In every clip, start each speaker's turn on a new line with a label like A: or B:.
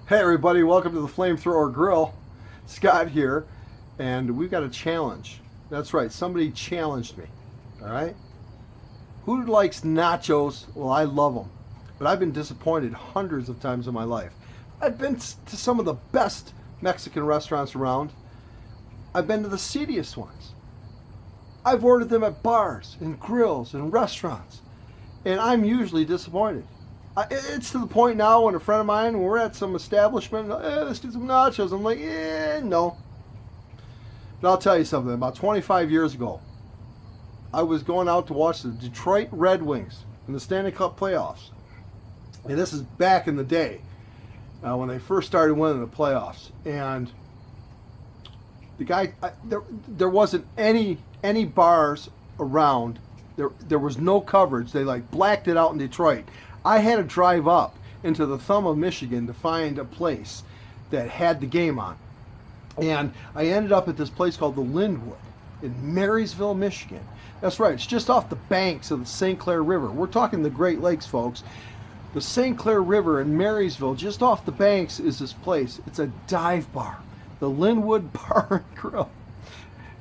A: Hey everybody, welcome to the Flamethrower Grill. Scott here, and we've got a challenge. That's right, somebody challenged me. Alright? Who likes nachos? Well, I love them. But I've been disappointed hundreds of times in my life. I've been to some of the best Mexican restaurants around. I've been to the seediest ones. I've ordered them at bars and grills and restaurants. And I'm usually disappointed. It's to the point now when a friend of mine, when we're at some establishment, let's do some nachos. I'm like, no. But I'll tell you something. About 25 years ago, I was going out to watch the Detroit Red Wings in the Stanley Cup playoffs. And this is back in the day when they first started winning the playoffs. And the guy, there wasn't any bars around. There was no coverage. They like blacked it out in Detroit. I had to drive up into the thumb of Michigan to find a place that had the game on. And I ended up at this place called the Lynwood in Marysville, Michigan. That's right, it's just off the banks of the St. Clair River. We're talking the Great Lakes, folks. The St. Clair River in Marysville, just off the banks, is this place. It's a dive bar, the Linwood Bar and Grill.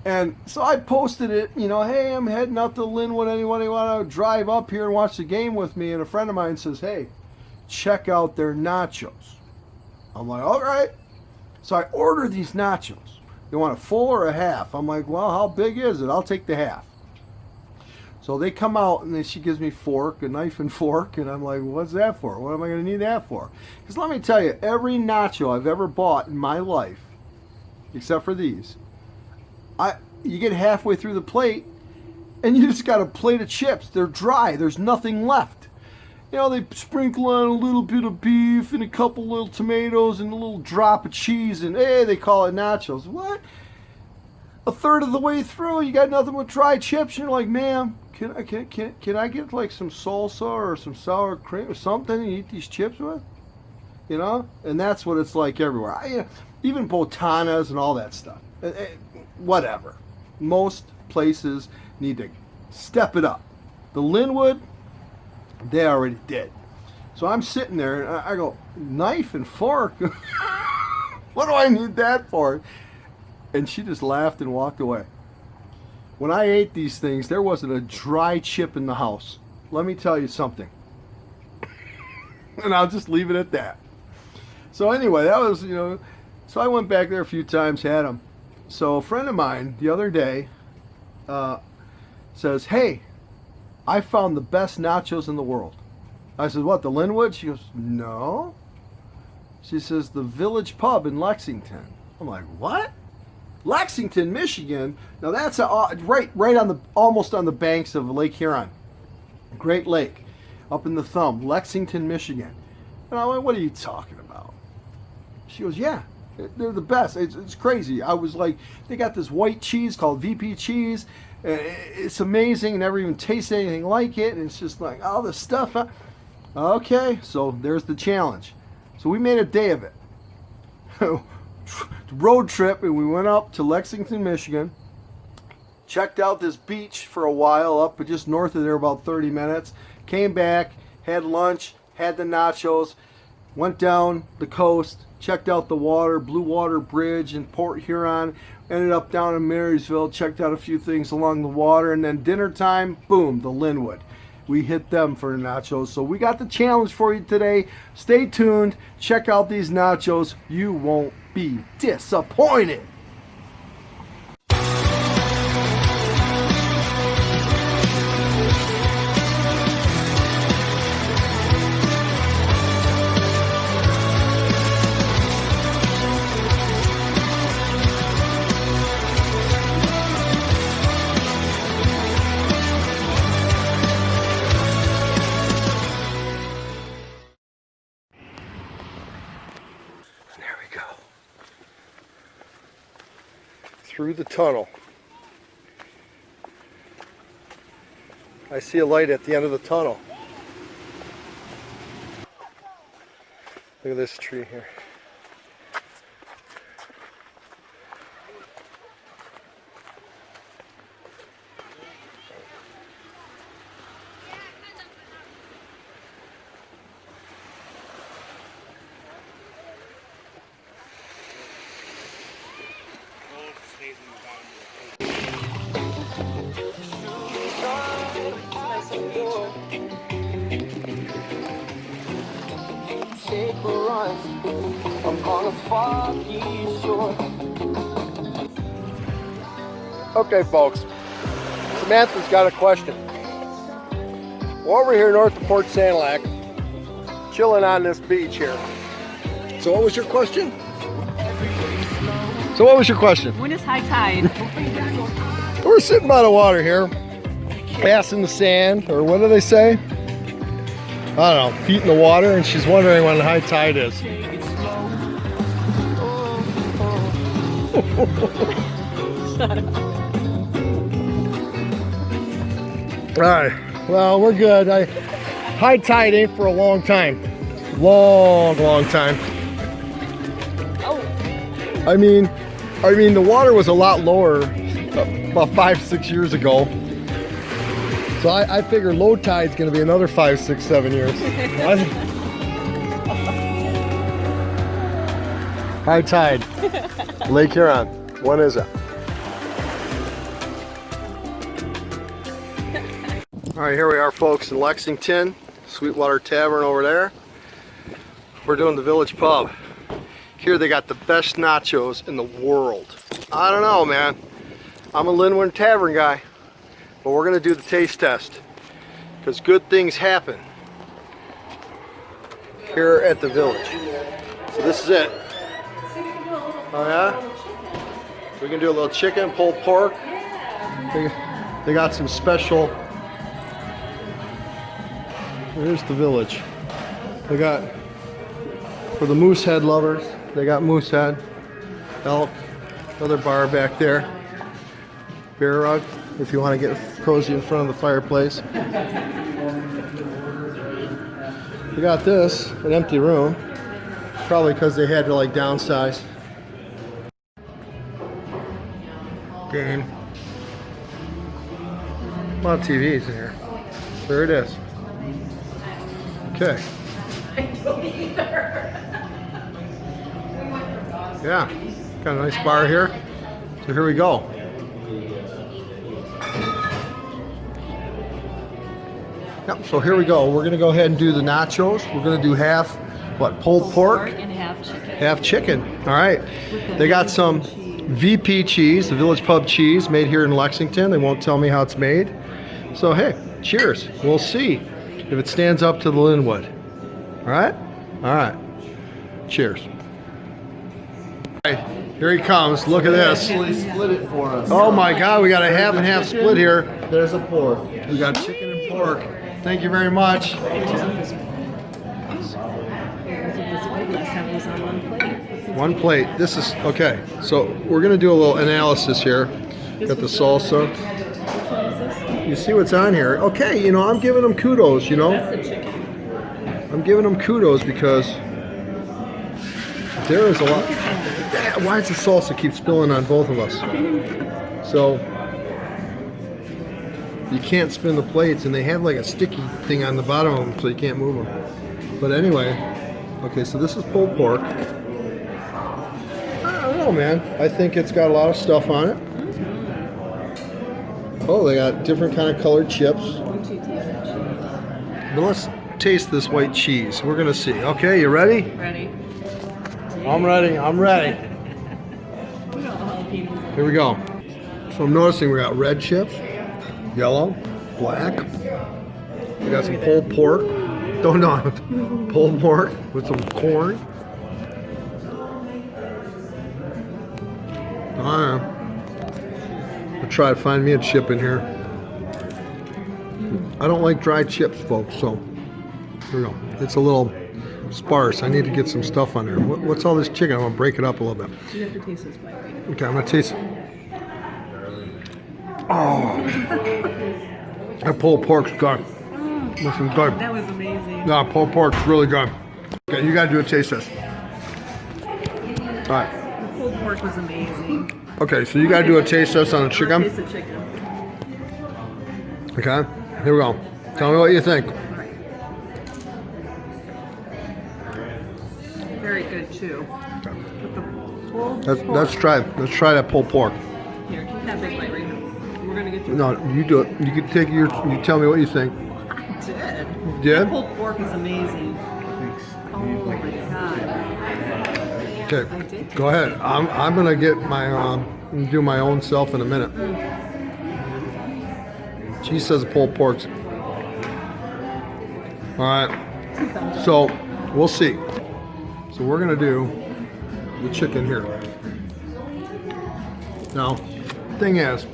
A: And so I posted it, hey, I'm heading out to Linwood. Anybody want to drive up here and watch the game with me? And a friend of mine says, hey, check out their nachos. I'm like, all right. So I order these nachos. They want a full or a half? I'm like, well, how big is it? I'll take the half. So they come out and she gives me a knife and fork. And I'm like, what's that for? What am I going to need that for? Because let me tell you, every nacho I've ever bought in my life, except for these, you get halfway through the plate and you just got a plate of chips. They're dry. There's nothing left. They sprinkle on a little bit of beef and a couple little tomatoes and a little drop of cheese, and hey, they call it nachos. What? A third of the way through, you got nothing but dry chips. And you're like, ma'am, can I get like some salsa or some sour cream or something to eat these chips with? And that's what it's like everywhere. Even botanas and all that stuff. Whatever. Most places need to step it up. The Linwood, they already did. So I'm sitting there and I go, knife and fork? What do I need that for? And she just laughed and walked away. When I ate these things, there wasn't a dry chip in the house. Let me tell you something. And I'll just leave it at that. So anyway, that was, so I went back there a few times, had them. So a friend of mine the other day says, hey, I found the best nachos in the world. I said, what, the Linwood? She goes, no. She says, the Village Pub in Lexington. I'm like, what? Lexington, Michigan? Now that's right on almost on the banks of Lake Huron. Great Lake, up in the thumb, Lexington, Michigan. And I went, what are you talking about? She goes, yeah. They're the best. It's crazy. I was like, they got this white cheese called VP cheese. It's amazing. Never even tasted anything like it. And it's just like all this stuff. Okay, so there's the challenge. So we made a day of it. Road trip, and we went up to Lexington, Michigan. Checked out this beach for a while up just north of there, about 30 minutes. Came back, had lunch, had the nachos, went down the coast, checked out the water, Blue Water Bridge in Port Huron, ended up down in Marysville, checked out a few things along the water, and then dinner time, boom, the Linwood. We hit them for the nachos. So we got the challenge for you today. Stay tuned. Check out these nachos. You won't be disappointed. Through the tunnel. I see a light at the end of the tunnel. Look at this tree here. Okay, folks. Samantha's got a question. We're over here north of Port Sanilac, chilling on this beach here. So what was your question?
B: When is high tide?
A: We're sitting by the water here, ass in the sand, or what do they say? I don't know, feet in the water, and she's wondering when high tide is. All right, well, we're good. High tide ain't for a long time. Long time. I mean, the water was a lot lower about 5-6 years ago. So I figure low tide's gonna be another 5, 6, 7 years. High tide, Lake Huron. When is it? All right, here we are, folks, in Lexington, Sweetwater Tavern over there. We're doing the Village Pub. Here they got the best nachos in the world. I don't know, man. I'm a Linwood Tavern guy, but we're gonna do the taste test because good things happen here at the Village. So this is it. Oh yeah? We can do a little chicken, pulled pork. They got some special. Here's the Village. They got, for the moose head lovers, they got moose head, elk, another bar back there, bear rug, if you want to get cozy in front of the fireplace. We got this, an empty room, probably because they had to like downsize. Game. A lot of TVs in here. There it is. Okay. Yeah, got a nice bar here. So here we go. Yep, so here we go. We're gonna go ahead and do the nachos. We're gonna do half, pulled pork?
B: And half chicken.
A: Half chicken, all right. They got some VP cheese, the Village Pub cheese, made here in Lexington. They won't tell me how it's made. So hey, cheers. We'll see if it stands up to the Linwood. All right? All right. Cheers. All right, here he comes. Look at this.
C: Actually split it for us.
A: Oh my God, we got a half and half split here.
C: There's a pork.
A: We got chicken and pork. Thank you very much. One plate. This is, okay, so we're gonna do a little analysis here. Got the salsa. You see what's on here. Okay, you know, I'm giving them kudos, you know. I'm giving them kudos because there is a lot. Why does the salsa keep spilling on both of us? So, you can't spin the plates, and they have like a sticky thing on the bottom of them so you can't move them. But anyway, okay, so this is pulled pork. I don't know, man. I think it's got a lot of stuff on it. Oh, they got different kind of colored chips. But let's taste this white cheese. We're gonna see. Okay, you ready?
B: Ready.
A: I'm ready. I'm ready. Here we go. So I'm noticing we got red chips, yellow, black. We got some pulled pork. Don't know. Pulled pork with some corn. I'll try to find me a chip in here. I don't like dry chips, folks, so here we go. It's a little sparse. I need to get some stuff on there. What's all this chicken? I'm gonna break it up a little bit.
B: You have to taste this bite.
A: Okay, I'm gonna taste it. Oh, that pulled pork's good. Listen, good.
B: That was amazing.
A: No, pulled pork's really good. Okay, you gotta do a taste test. All right.
B: The pulled pork was amazing.
A: Okay, so you gotta do a taste test on the chicken.
B: Taste the chicken.
A: Okay, here we go. Tell me what you think.
B: Very good too. With the pulled
A: Let's try that pulled pork.
B: Here, keep that big bite right now. We're gonna get you.
A: No, you do it. You can take your. You tell me what you think.
B: I did.
A: Yeah?
B: The pulled pork is amazing. thanks. Oh my God.
A: Okay, go ahead. I'm gonna get my do my own self in a minute. She says pulled porks. All right, so we'll see. So we're gonna do the chicken here. Now, thing is,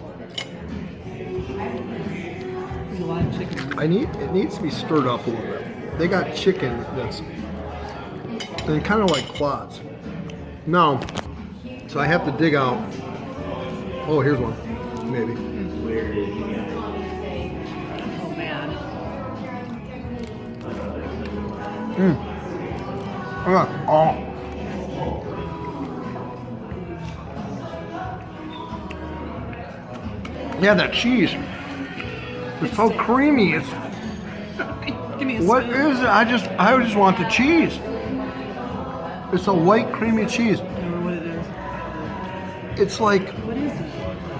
B: There's a lot of chicken.
A: it needs to be stirred up a little bit. They got chicken that's kind of like quads. Now, so I have to dig out. Oh, here's one, maybe.
B: Oh man.
A: Oh. Yeah, that cheese. It's so creamy. It's
B: Give me a
A: what
B: spoon.
A: is it? I just want the cheese. It's a white creamy cheese.
B: I don't know what it is.
A: It's like
B: What is it?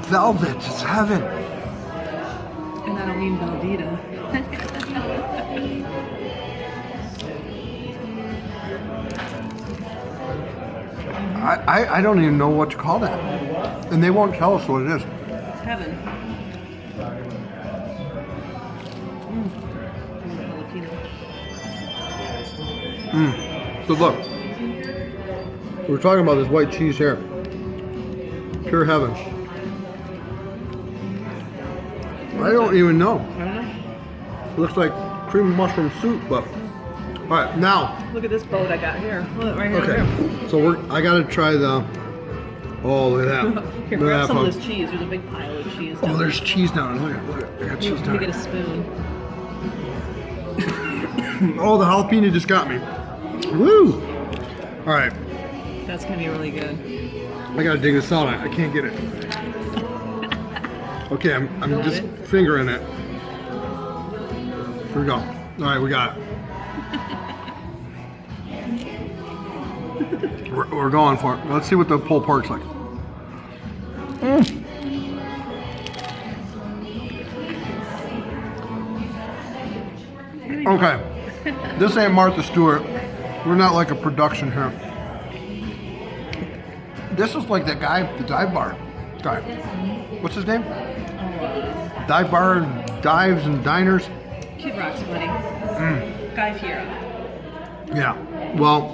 A: velvet. It's heaven.
B: And I don't mean Velveeta.
A: I don't even know what to call that. And they won't tell us what it is.
B: It's heaven. Jalapeno.
A: So look, we're talking about this white cheese here. Pure heaven. I don't even know.
B: I don't know.
A: It looks like cream of mushroom soup, but all right, now.
B: Look at this boat I got here. Look, right here.
A: Okay, so I gotta try the. Oh, look at that!
B: Here,
A: Look at
B: grab
A: that,
B: some of
A: folks.
B: this cheese. There's a big pile of cheese.
A: Oh, there's cheese down there. Look at, I got cheese
B: Let
A: down
B: me get a
A: there.
B: spoon.
A: Oh, the jalapeno just got me. Woo! All right,
B: That's gonna be really good.
A: I gotta dig this out. I can't get it. Okay, I'm
B: Feel
A: just
B: it?
A: fingering it. Here we go. All right, we got it. We're going for it. Let's see what the pulled pork's like. Okay, this ain't Martha Stewart. We're not like a production here. This is like that guy, the dive bar guy. What's his name? Dive bar and dives and diners.
B: Kid Rock's buddy. Guy Fieri.
A: Yeah. Well,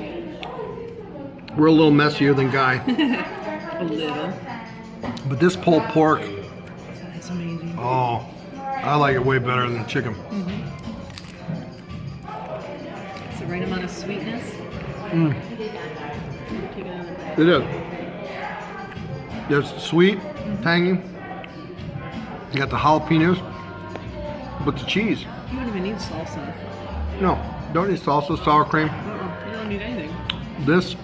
A: we're a little messier than Guy,
B: A little.
A: but this pulled pork,
B: That's amazing.
A: oh, I like it way better than the chicken.
B: It's the right amount of sweetness. Take it out.
A: It is. It's sweet, tangy. You got the jalapenos, but the cheese.
B: You don't even need salsa.
A: No, don't need salsa, sour cream.
B: You don't need anything.
A: This,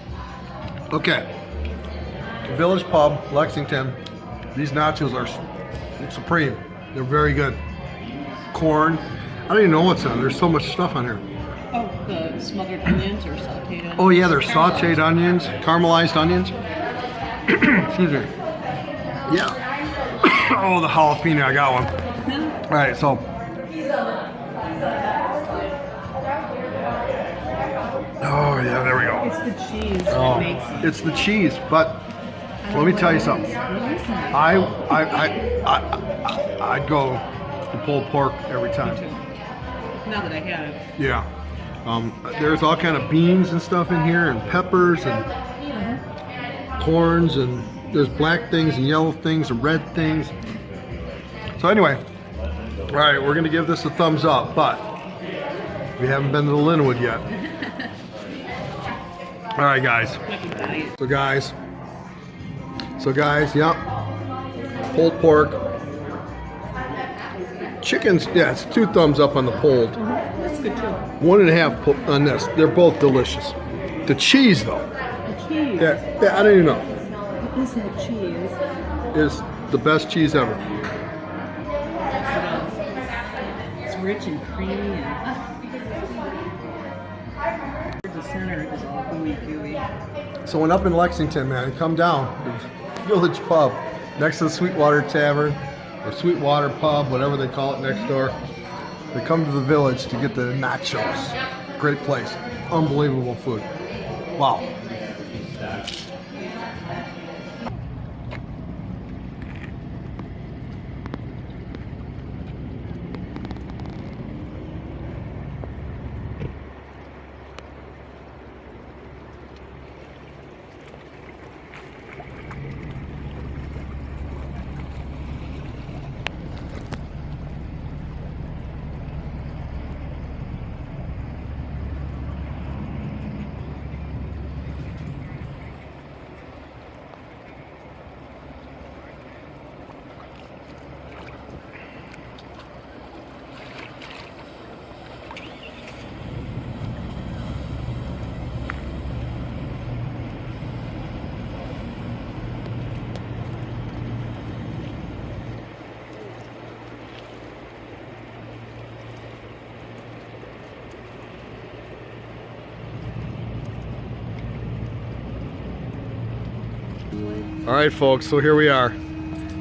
A: okay. Village Pub, Lexington. These nachos are supreme. They're very good. Corn. I don't even know what's on. There's so much stuff on here.
B: Oh, the smothered onions or sauteed onions?
A: Oh yeah, there's sauteed onions, caramelized onions. Excuse me. Yeah. Oh, the jalapeno, I got one. All right, so. Oh yeah, there we go.
B: It's the cheese that
A: Oh,
B: makes it.
A: it's the cheese, but let me tell you something. I'd go the pulled pork every time.
B: Now that I have it.
A: Yeah. There's all kind of beans and stuff in here, and peppers and corns, and there's black things and yellow things and red things. So anyway, all right, we're gonna give this a thumbs up, but we haven't been to the Linwood yet. All right, guys. So guys, yep. Pulled pork. Chickens, yeah, it's 2 thumbs up on the pulled.
B: That's good too.
A: 1.5 on this. They're both delicious. The cheese, though,
B: The cheese.
A: yeah, I don't even know,
B: What is that cheese?
A: is the best cheese ever.
B: It's rich and creamy and the center is all gooey gooey.
A: So when up in Lexington, man, come down to Village Pub next to the Sweetwater Tavern or Sweetwater Pub, whatever they call it next door. They come to the Village to get the nachos. Great place. Unbelievable food. Wow. All right, folks, so here we are,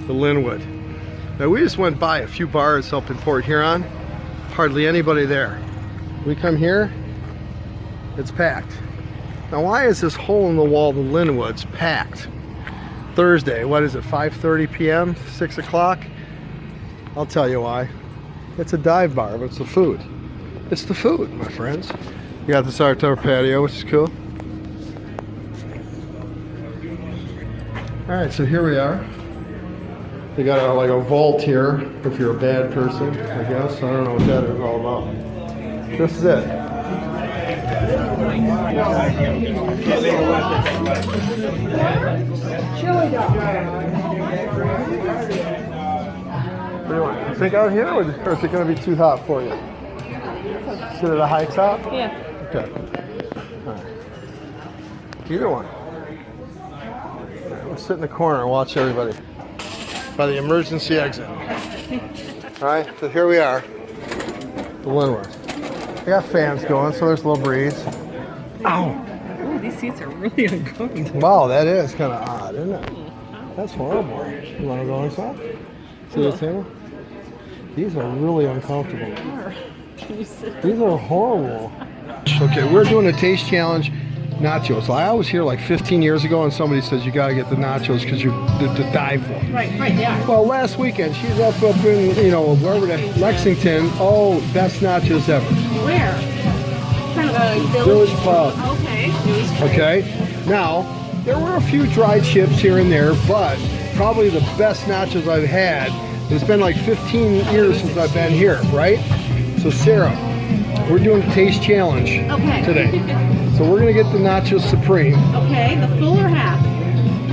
A: the Linwood. Now, we just went by a few bars up in Port Huron, hardly anybody there. We come here, it's packed. Now, why is this hole in the wall, the Linwood's, packed? Thursday, what is it, 5:30 p.m., 6 o'clock? I'll tell you why. It's a dive bar, but it's the food. It's the food, my friends. We got this outdoor patio, which is cool. All right, so here we are. They got like a vault here if you're a bad person, I guess. I don't know what that is all about. This is it. What do you want? You think out here, or is it going to be too hot for you? Sit at a high top?
B: Yeah.
A: Okay. All right. Either one. We'll sit in the corner and watch everybody by the emergency exit. All right, so here we are, the Linwood. I got fans going, so there's a little breeze. Ow!
B: Ooh, these seats are really uncomfortable.
A: Wow, that is kind of odd, isn't it? That's horrible. You want to go inside? See the table? These are really uncomfortable.
B: Can you sit?
A: These are horrible. Okay, we're doing a taste challenge. Nachos. I was here like 15 years ago, and somebody says you gotta get the nachos because you're to die for.
B: Right, yeah.
A: Well, last weekend she's up in, you know, wherever Lexington. Oh, best nachos ever.
B: Where? Kind of a
A: Village Pub.
B: Okay.
A: Okay. Now there were a few dry chips here and there, but probably the best nachos I've had. It's been like 15 years since I've been here, right? So Sarah, we're doing a taste challenge today. So we're gonna get the Nachos Supreme.
B: Okay, the full or half?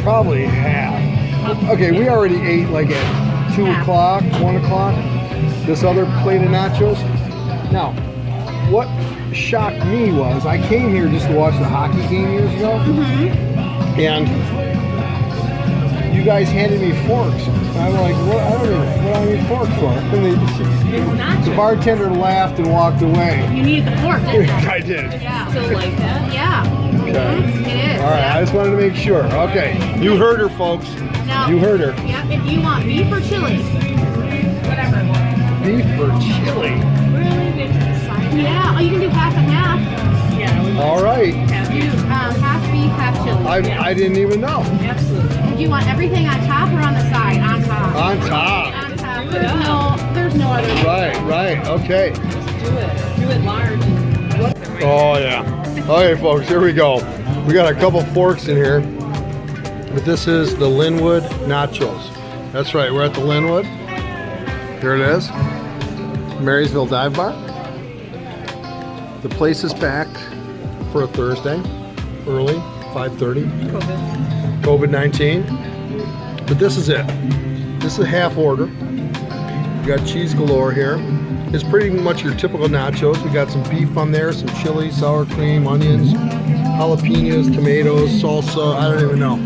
A: Probably half. Okay, we already ate like at 2 o'clock, 1 o'clock, this other plate of nachos. Now, what shocked me was I came here just to watch the hockey game years ago, and you guys handed me forks. And I'm like, what? I don't know what I need forks for. And the bartender laughed and walked away.
B: You need the fork, didn't you?
A: I did.
B: Yeah. Still like that? Yeah.
A: Okay.
B: It is.
A: All right, I just wanted to make sure. Okay, you heard her, folks.
B: Now,
A: you heard her.
B: Yeah, if you want beef or chili. Whatever.
A: Beef or chili?
B: Yeah, oh, you can do half and half. Yeah.
A: All right.
B: Do half beef, half chili.
A: I didn't even know.
B: Absolutely. Do you want everything on top or on the side? On top.
A: On top.
B: On top. There's no other way.
A: Right, okay.
B: Do it large.
A: Oh yeah. Okay, folks, here we go. We got a couple forks in here, but this is the Linwood Nachos. That's right, we're at the Linwood. Here it is, Marysville Dive Bar. The place is packed for a Thursday, early, 5:30. COVID-19. But this is it. This is half order. We got cheese galore here. It's pretty much your typical nachos. We got some beef on there, some chili, sour cream, onions, jalapenos, tomatoes, salsa, I don't even know.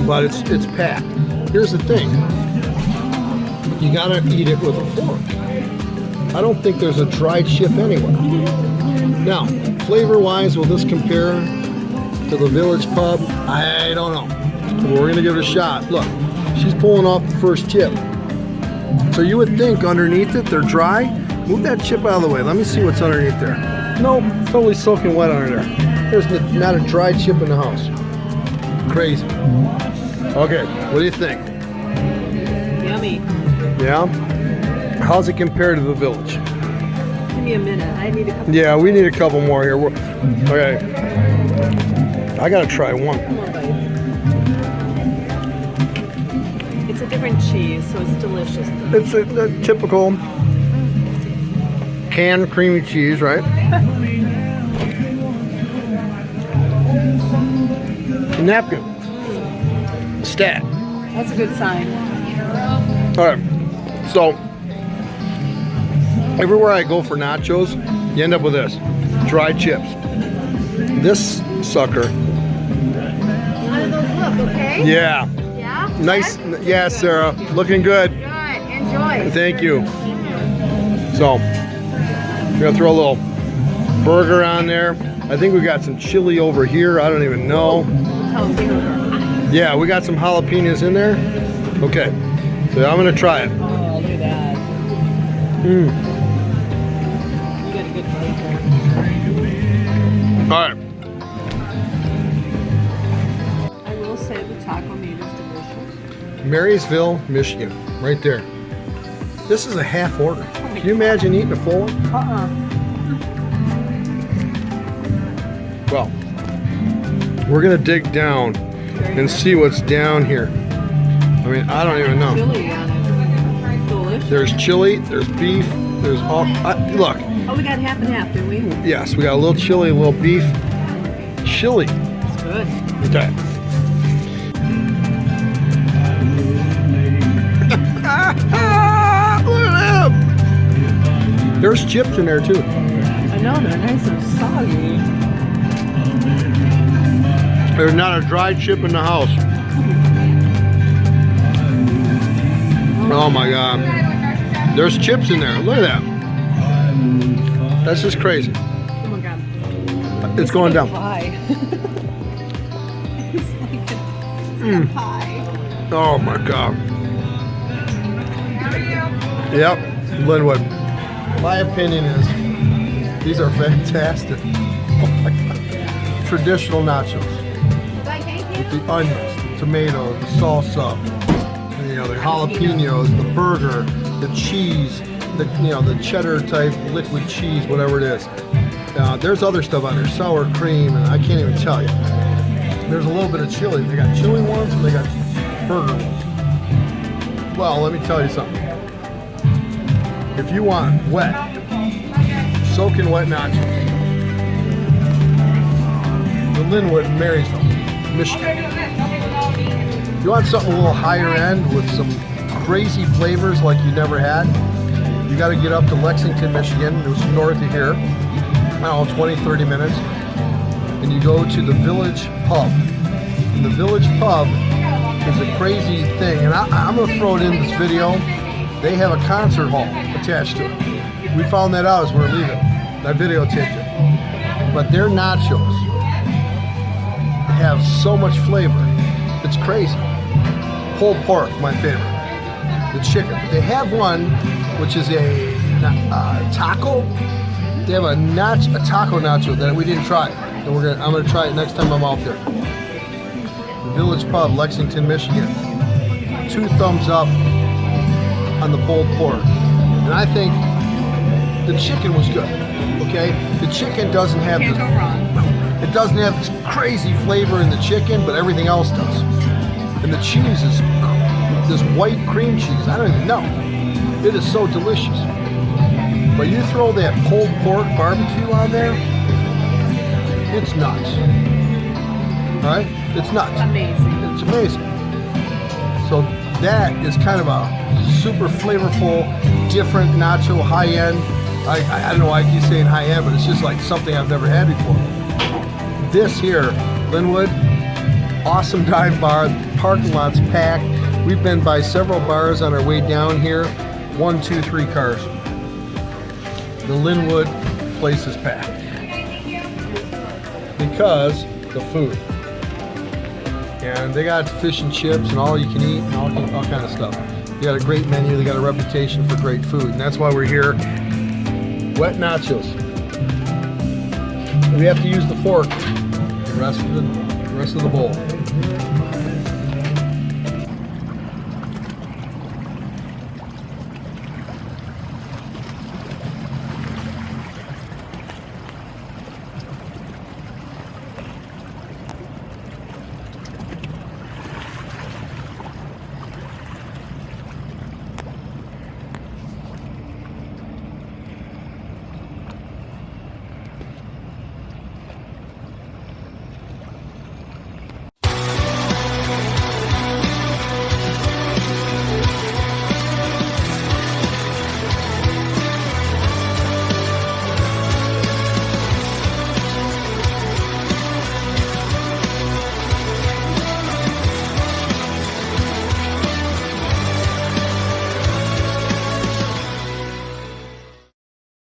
A: But it's packed. Here's the thing. You gotta eat it with a fork. I don't think there's a dried chip anywhere. Now, flavor-wise, will this compare to the Village Pub? I don't know. But we're gonna give it a shot. Look, she's pulling off the first chip. So you would think underneath it, they're dry. Move that chip out of the way. Let me see what's underneath there. Nope, totally soaking wet under there. There's not a dry chip in the house. Crazy. Okay, what do you think?
B: Yummy.
A: Yeah? How's it compare to the village?
B: Give me a minute. I need a couple.
A: Yeah, we need a couple more here. Okay. I gotta try one.
B: Come on, buddy. It's a different cheese, so it's delicious.
A: It's a typical canned creamy cheese, right? Napkin. Stat.
B: That's a good sign.
A: All right. So everywhere I go for nachos, you end up with this dry chips. This sucker.
B: How do those look? Okay.
A: Yeah.
B: Yeah.
A: Nice. Yeah, Sarah. Looking good.
B: Good. Enjoy.
A: Thank you. So we're gonna throw a little burger on there. I think we got some chili over here. I don't even know. Yeah, we got some jalapenos in there. Okay, so I'm gonna try it.
B: Oh, look at that.
A: Mm.
B: You got a good flavor.
A: All right.
B: I will say the taco meat is delicious.
A: Marysville, Michigan, right there. This is a half order. Can you imagine eating a full one? Well, we're gonna dig down and see what's down here. I mean, I don't even know.
B: Chili on it. Delicious.
A: There's chili, there's beef, there's all. Look,
B: Oh, we got half and half, didn't we?
A: yes, we got a little chili, a little beef. Chili.
B: It's good.
A: Okay. Look at them. There's chips in there too.
B: I know, they're nice and soggy.
A: There's not a dry chip in the house. Oh my God. There's chips in there. Look at that. That's just crazy.
B: Oh my God.
A: It's going down.
B: Pie. It's like a pie.
A: Oh my God. Yep, Linwood. My opinion is these are fantastic. Oh my God. Traditional nachos. With the onions, the tomato, the salsa, you know, the jalapenos, the burger, the cheese, the cheddar type liquid cheese, whatever it is. There's other stuff on there, sour cream, and I can't even tell you. There's a little bit of chili. They got chili ones and they got burger ones. Well, let me tell you something. If you want wet, soaking wet nachos, the Linwood in Marysville, Michigan. If you want something a little higher end with some crazy flavors like you never had, you got to get up to Lexington, Michigan. It's north of here, I don't know, 20, 30 minutes. And you go to the Village Pub. And the Village Pub is a crazy thing. And I'm going to throw it in this video. They have a concert hall attached to it. We found that out as we were leaving. I videotaped it. But their nachos have so much flavor. It's crazy. Pulled pork, my favorite. The chicken. They have one which is a taco. They have a taco nacho that we didn't try. And I'm gonna try it next time I'm out there. The Village Pub, Lexington, Michigan. 2 thumbs up on the pulled pork. And I think the chicken was good. Okay? The chicken doesn't have
B: Can't go wrong.
A: it doesn't have this crazy flavor in the chicken, but everything else does. And the cheese is this white cream cheese. I don't even know. It is so delicious. But you throw that pulled pork barbecue on there, it's nuts. All right? It's nuts.
B: Amazing.
A: It's amazing. So that is kind of a super flavorful, different nacho, high end. I don't know why I keep saying high end, but it's just like something I've never had before. This here, Linwood, awesome dive bar. Parking lot's packed. We've been by several bars on our way down here. 1, 2, 3 cars. The Linwood place is packed because the food. And they got fish and chips and all you can eat and all kind of stuff. They got a great menu. They got a reputation for great food, and that's why we're here. Wet nachos. we have to use the fork the rest of the bowl.